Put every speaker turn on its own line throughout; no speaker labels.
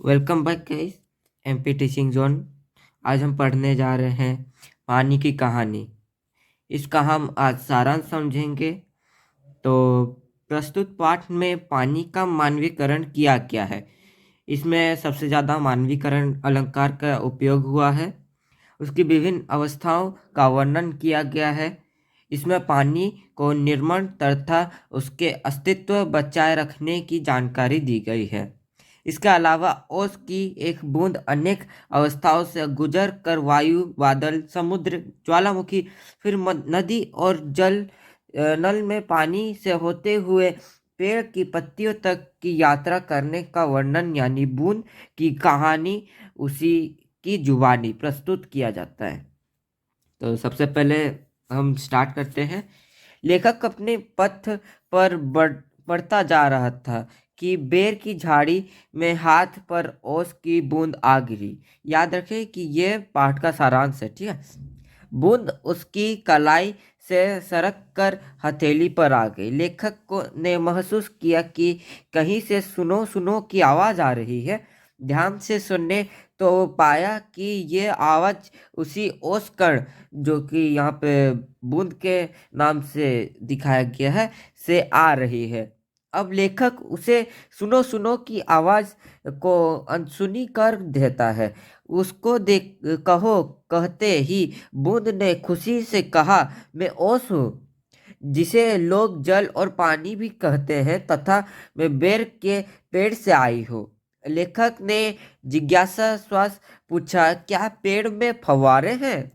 Welcome back guys. MP teaching zone. आज हम पढ़ने जा रहे हैं पानी की कहानी। इसका हम आज सारांश समझेंगे। तो प्रस्तुत पाठ में पानी का मानवीकरण किया गया है। इसमें सबसे ज़्यादा मानवीकरण अलंकार का उपयोग हुआ है। उसकी विभिन्न अवस्थाओं का वर्णन किया गया है। इसमें पानी को निर्मल तथा उसके अस्तित्व बचाए रखने की जानकारी दी गई है। इसके अलावा ओस की एक बूंद अनेक अवस्थाओं से गुजर कर वायु, बादल, समुद्र, ज्वालामुखी, फिर नदी और जल नल में पानी से होते हुए पेड़ की पत्तियों तक की यात्रा करने का वर्णन यानी बूंद की कहानी उसी की जुबानी प्रस्तुत किया जाता है। तो सबसे पहले हम स्टार्ट करते हैं। लेखक अपने पथ पर बढ़ता जा रहा था कि बेर की झाड़ी में हाथ पर ओस की बूंद आ गिरी। याद रखें कि यह पाठ का सारांश है, ठीक है। बूंद उसकी कलाई से सरक कर हथेली पर आ गई। लेखक को ने महसूस किया कि कहीं से सुनो सुनो की आवाज़ आ रही है। ध्यान से सुनने तो पाया कि ये आवाज़ उसी ओस कण, जो कि यहाँ पे बूंद के नाम से दिखाया गया है, से आ रही है। अब लेखक उसे सुनो सुनो की आवाज़ को अनसुनी कर देता है। उसको देख कहो कहते ही बूंद ने खुशी से कहा, मैं ओस हूँ, जिसे लोग जल और पानी भी कहते हैं, तथा मैं बेर के पेड़ से आई हूँ। लेखक ने जिज्ञासा श्वास पूछा, क्या पेड़ में फव्वारे हैं?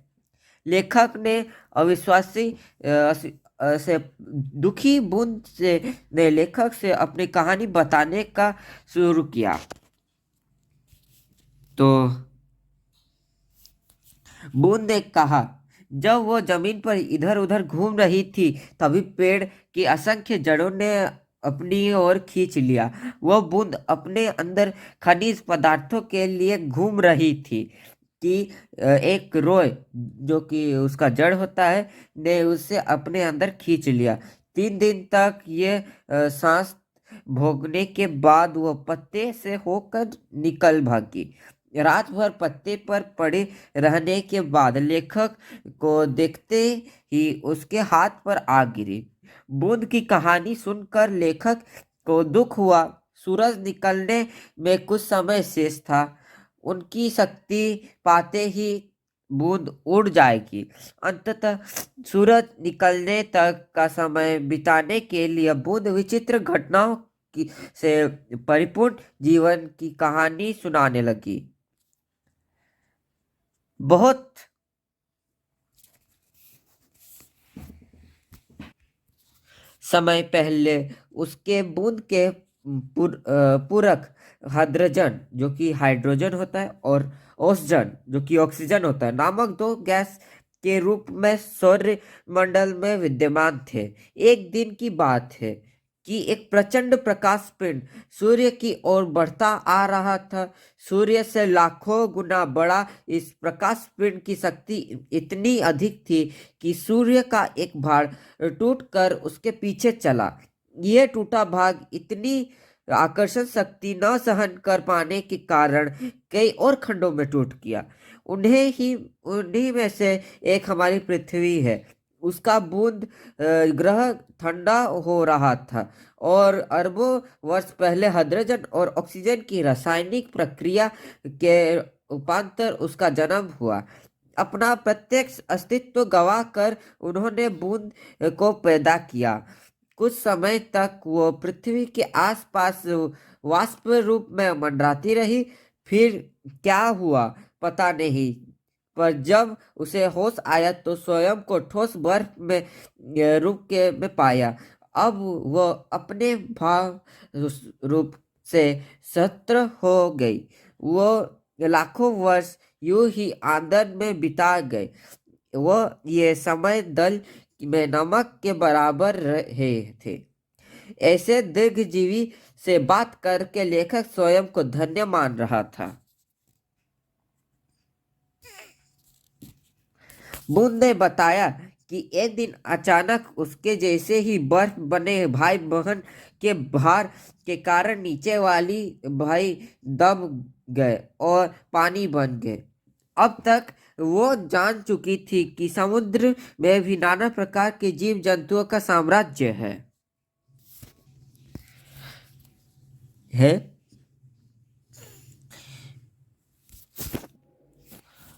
लेखक ने अविश्वासी से दुखी बूंद से ने लेखक से अपनी कहानी बताने का शुरू किया। तो बूंद ने कहा, जब वो जमीन पर इधर उधर घूम रही थी तभी पेड़ की असंख्य जड़ों ने अपनी ओर खींच लिया। वह बूंद अपने अंदर खनिज पदार्थों के लिए घूम रही थी कि एक रोए, जो कि उसका जड़ होता है, ने उसे अपने अंदर खींच लिया। 3 दिन तक ये सांस भोगने के बाद वह पत्ते से होकर निकल भागी। रात भर पत्ते पर पड़े रहने के बाद लेखक को देखते ही उसके हाथ पर आ गिरी। बूंद की कहानी सुनकर लेखक को दुख हुआ। सूरज निकलने में कुछ समय शेष था। उनकी शक्ति पाते ही बूंद उड़ जाएगी। अंततः सूरज निकलने तक का समय बिताने के लिए बूंद विचित्र घटनाओं की से परिपूर्ण जीवन की कहानी सुनाने लगी। बहुत समय पहले उसके बूंद के पूरक हाइड्रोजन, जो कि हाइड्रोजन होता है, और ऑक्सीजन, जो कि ऑक्सीजन होता है, नामक दो गैस के रूप में सौर मंडल में विद्यमान थे। एक दिन की बात है कि एक प्रचंड प्रकाश पिंड सूर्य की ओर बढ़ता आ रहा था। सूर्य से लाखों गुना बड़ा इस प्रकाश पिंड की शक्ति इतनी अधिक थी कि सूर्य का एक भाग टूटकर उसके पीछे चला। यह टूटा भाग इतनी आकर्षण शक्ति न सहन कर पाने के कारण कई और खंडों में टूट गया। उन्हीं में से एक हमारी पृथ्वी है। उसका बूंद ग्रह ठंडा हो रहा था और अरबों वर्ष पहले हाइड्रोजन और ऑक्सीजन की रासायनिक प्रक्रिया के उपांतर उसका जन्म हुआ। अपना प्रत्यक्ष अस्तित्व गवा कर उन्होंने बूंद को पैदा किया। कुछ समय तक वो पृथ्वी के आसपास वाष्प रूप में मंडराती रही। फिर क्या हुआ पता नहीं, पर जब उसे होश आया तो स्वयं को ठोस बर्फ में रूप के में पाया। अब वह अपने भाव रूप से शस्त्र हो गई। वो लाखों वर्ष यूं ही आंदन में बिता गए। वह ये समय दल में नमक के बराबर रहे थे। ऐसे दीर्घजीवी से बात करके लेखक स्वयं को धन्य मान रहा था। बूंद ने बताया कि एक दिन अचानक उसके जैसे ही बर्फ बने भाई बहन के भार के कारण नीचे वाली भाई दब गए और पानी बन गए। अब तक वो जान चुकी थी कि समुद्र में भी नाना प्रकार के जीव जंतुओं का साम्राज्य है।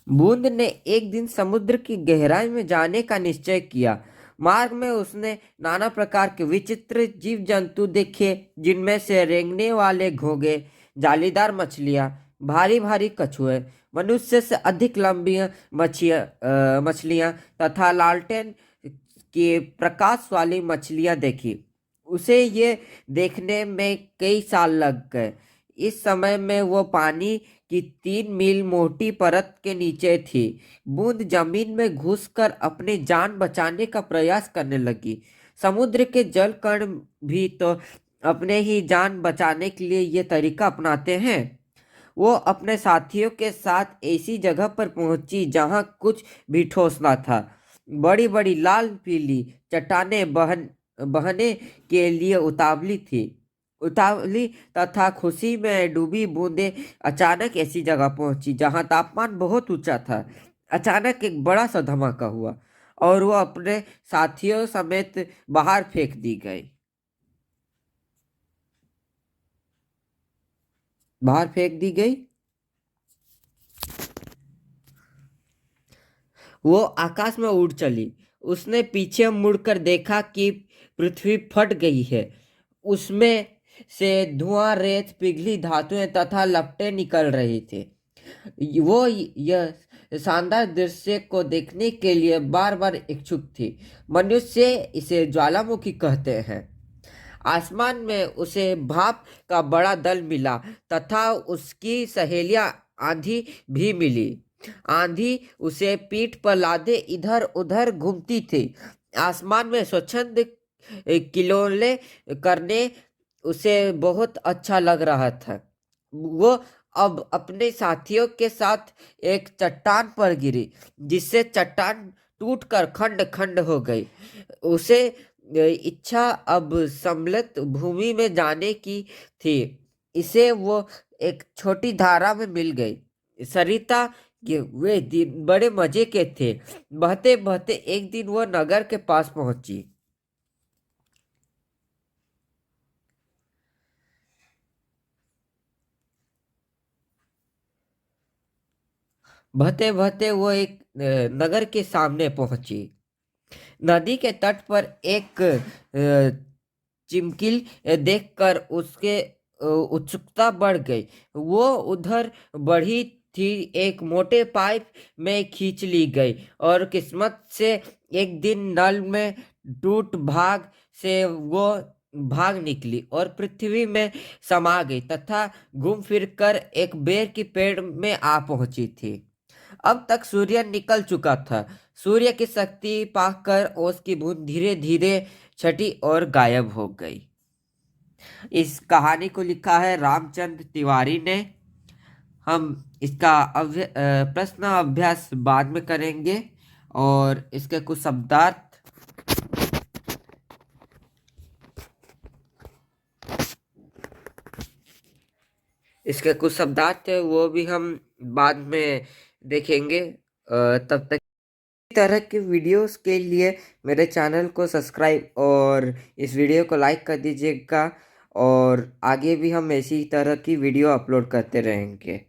बूंद ने एक दिन समुद्र की गहराई में जाने का निश्चय किया। मार्ग में उसने नाना प्रकार के विचित्र जीव जंतु देखे, जिनमें से रेंगने वाले घोंघे, जालीदार मछलियां, भारी भारी कछुए, मनुष्य से अधिक लंबी मछलियां तथा लालटेन के प्रकाश वाली मछलियां देखी। उसे ये देखने में कई साल लग गए। इस समय में वो पानी की 3 मील मोटी परत के नीचे थी। बूंद जमीन में घुसकर अपनी जान बचाने का प्रयास करने लगी। समुद्र के जल कण भी तो अपने ही जान बचाने के लिए ये तरीका अपनाते हैं। वो अपने साथियों के साथ ऐसी जगह पर पहुंची जहां कुछ भी ठोस न था। बड़ी बड़ी लाल पीली चट्टानें बहने के लिए उतावली थी। उतावली तथा खुशी में डूबी बूंदें अचानक ऐसी जगह पहुंची जहां तापमान बहुत ऊंचा था। अचानक एक बड़ा सा धमाका हुआ और वो अपने साथियों समेत बाहर फेंक दी गई। बाहर फेंक दी गई। वो आकाश में उड़ चली। उसने पीछे मुड़कर देखा कि पृथ्वी फट गई है। उसमें से धुआं, रेत, पिघली धातुएं तथा लपटें निकल रही थी। वो यह शानदार दृश्य को देखने के लिए बार बार इच्छुक थी। मनुष्य इसे ज्वालामुखी कहते हैं। आसमान में उसे भाप का बड़ा दल मिला तथा उसकी सहेलियां आंधी भी मिली। आंधी उसे पीठ पर लादे इधर उधर घूमती थी। आसमान में स्वच्छंद किलोले करने उसे बहुत अच्छा लग रहा था। वो अब अपने साथियों के साथ एक चट्टान पर गिरी, जिससे चट्टान टूटकर खंड खंड हो गई। उसे इच्छा अब सम्मिलित भूमि में जाने की थी। इसे वो एक छोटी धारा में मिल गई। सरिता के वे दिन बड़े मजे के थे। बहते बहते एक दिन वो नगर के पास पहुंची। बहते बहते वो एक नगर के सामने पहुंची। नदी के तट पर एक चिमकिल देखकर उसके उत्सुकता बढ़ गई। वो उधर बढ़ी थी, एक मोटे पाइप में खींच ली गई और किस्मत से एक दिन नल में टूट भाग से वो भाग निकली और पृथ्वी में समा गई तथा घूम फिर कर एक बेर की पेड़ में आ पहुंची थी। अब तक सूर्य निकल चुका था। सूर्य की शक्ति पाकर ओस की बूंद धीरे धीरे छटी और गायब हो गई। इस कहानी को लिखा है रामचंद्र तिवारी ने। हम इसका प्रश्न अभ्यास बाद में करेंगे और इसके कुछ शब्दार्थ है वो भी हम बाद में देखेंगे। तब तक इस तरह के वीडियोस के लिए मेरे चैनल को सब्सक्राइब और इस वीडियो को लाइक कर दीजिएगा। और आगे भी हम ऐसी तरह की वीडियो अपलोड करते रहेंगे।